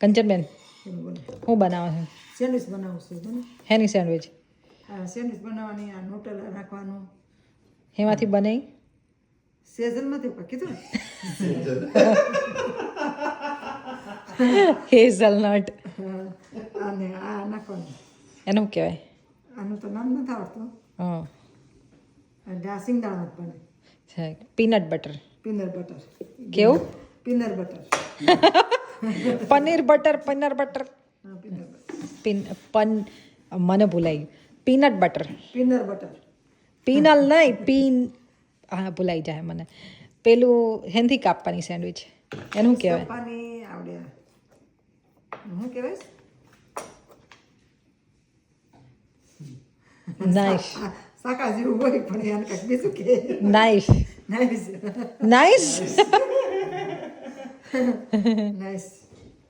કંચનબેન એનું બને હું બનાવો છો સેન્ડવિચ બનાવું છું બને હેની સેન્ડવિચ આ સેન્ડવિચ બનાવવાની આ નોટેલા નાખવાનું એમાંથી બને સેઝનમાંથી કીધું ને હેઝલનટ હા, અને આ નાખવાનું એનું કહેવાય આનું તો નામ નથી આવડતું હા અને આ સિંગદાણા બને છે પીનટ બટર પીનર બટર કેવું પીનર butter paneer butter paneer butter હા પીનર બટર મને ભૂલાઈ ગયું પીનટ બટર પીનર બટર પીનલ નહીં પીન હા ભૂલાઈ જાય મને પેલું હેન્થી કાપવાની સેન્ડવિચ એનું કહેવાય પાણી આવડે હું કહેવાય નાઇસ શાકા જેવું હોય પણ એને કંઈક બીજું કે નાઇસ નાઈસ નાઇસ નાઈસ